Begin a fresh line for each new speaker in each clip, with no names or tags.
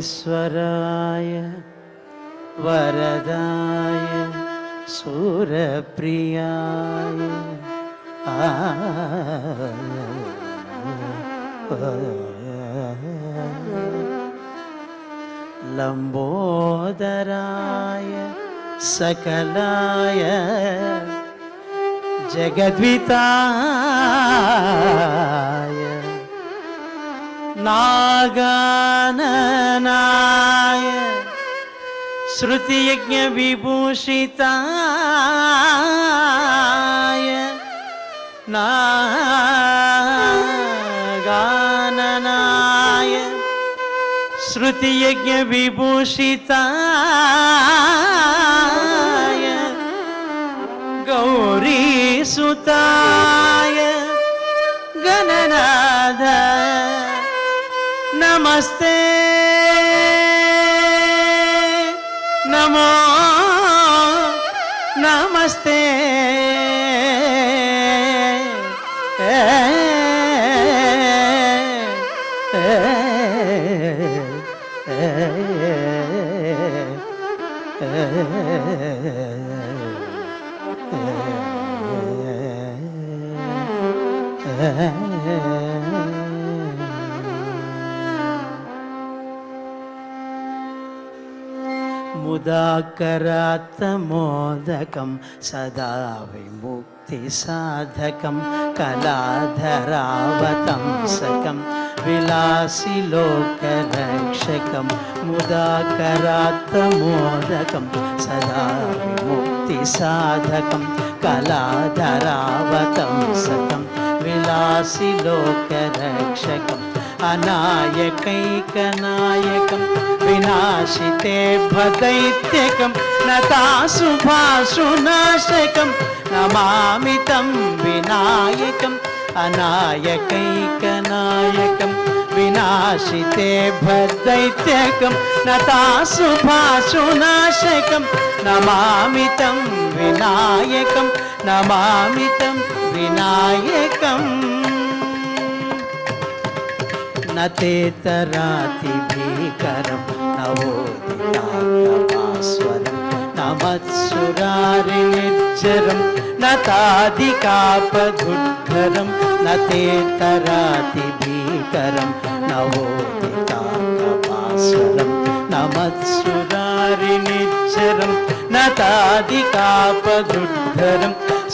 विघ्नेश्वराय वरदाय सूरप्रियाय लंबोदराय सकलाय जगद्विताय नागाननाय श्रुतियज्ञ विभूषिताय नागाननाय श्रुतियज्ञ विभूषिताय गौरीसुताय गणनाथ नमस्ते नमो नमस्ते मुदाकरात्मोदकं सदा विमुक्ति साधकं कलाधरावतंसकं विलासी लोकरक्षकं मुदाकरात्मोदकं सदा विमुक्ति साधकं कलाधरावतंसकं विलासी लोकरक्षकं अनायकैकनायकं विनाशिते भदैत्यकं नताशुभाशुनाशकं नमामि तं विनायकम् अनायकैकनायकं विनाशिते भदैत्यकं नताशुभाशुनाशकं नमामि तं विनायकं नमामि तं विनायकम् न तेतराति भीकरं नवोदिताकपास्वरं नमत्सुरारिनिर्जरं न तादिकापधुद्धरं न तेतराति भीकरं नवोदिताकपास्वरं नमत्सुरारिनिर्जरं न तादिकापधुद्धरं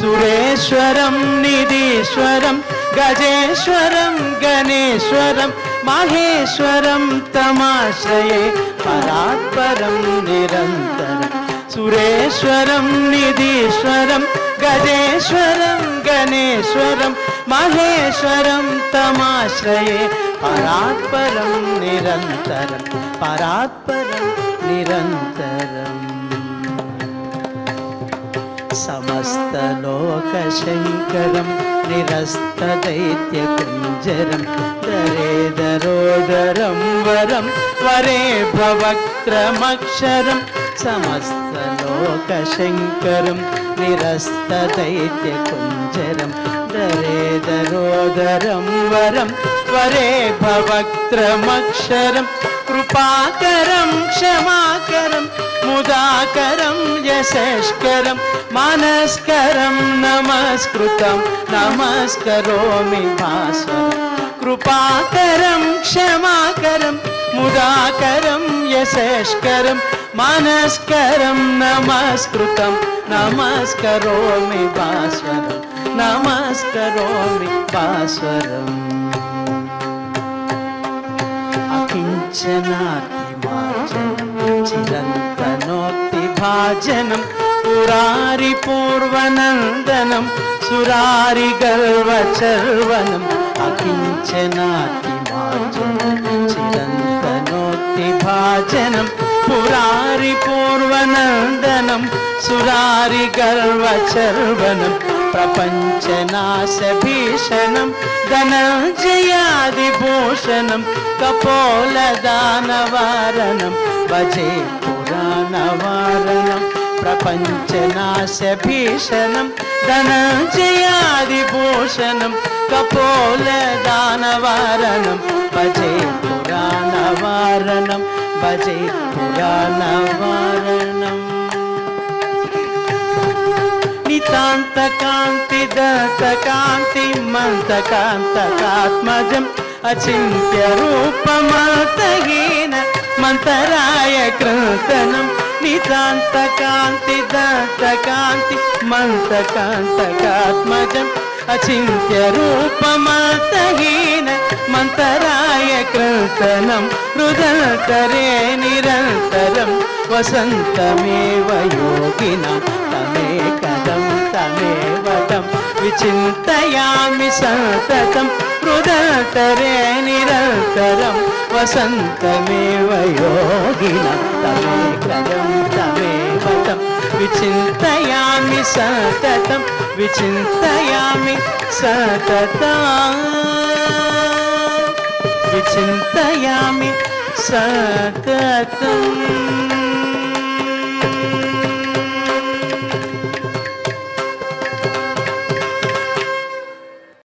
सुरेश्वरं निधीश्वरं गजेश्वरं गणेश्वरं माहेश्वरं तमाश्रये परात्परं निरन्तरं सुरेश्वरं निधीश्वरं गजेश्वरं गणेश्वरं माहेश्वरं तमाश्रये परात्परं निरन्तरं परात्परं निरन्तरम् समस्तलोकशङ्करं निरस्तदैत्यकुञ्जरं दरेदरोदरं वरं वरे भवक्त्रमक्षरं समस्तलोकशङ्करं निरस्तदैत्यकुञ्जरं दरेदरोदरं वरं वरे भवक्त्रमक्षरं कृपाकरं क्षमाकरं मुदाकरं यशस्करं मानस्करं नमस्कृतं नमस्करोमि भास्वरं कृपाकरं क्षमाकरं मुदाकरं यशस्करं मानस्करं नमस्कृतं नमस्करोमि भास्वरं नमस्करोमि भास्वरम् अकिञ्चनातिमार्जनं चिरन्तनोक्तिभाजनं पुरारिपूर्वनन्दनं सुरारिगर्वचर्वनम् अकिञ्चनातिमार्जनं चिरन्तनोक्तिभाजनं प्रतिभाजनं पुरारि पूर्वनन्दनं सुरारि गर्वचर्वनं प्रपञ्चनाशभीषणं धनञ्जयादिभूषणं कपोलदानवारणं भजे पुराणवारणं प्रपञ्चनाशभीषणं धनञ्जयादिभूषणं कपोलदानवारणं भजे पुराणवारणं भजे पुराणवारणम् नितान्तकान्ति दत्तकान्ति मन्तकान्तकात्मजम् अचिन्त्यरूपमतहीन मन्तराय कृतनं नितान्तकान्ति दत्तकान्ति मन्तकान्तकात्मजम् अचिन्त्यरूपमतहीन मन्तराय कृतनं हृदयतरे निरन्तरं वसन्तमेव योगिनां तमेकदं तमेव तं विचिन्तयामि सततं हृदयतरे निरन्तरं वसन्तमेव योगिनां तमेकदं तमेव तं विचिन्तयामि सततं विचिन्तयामि सततं विचिन्तयामि सततम्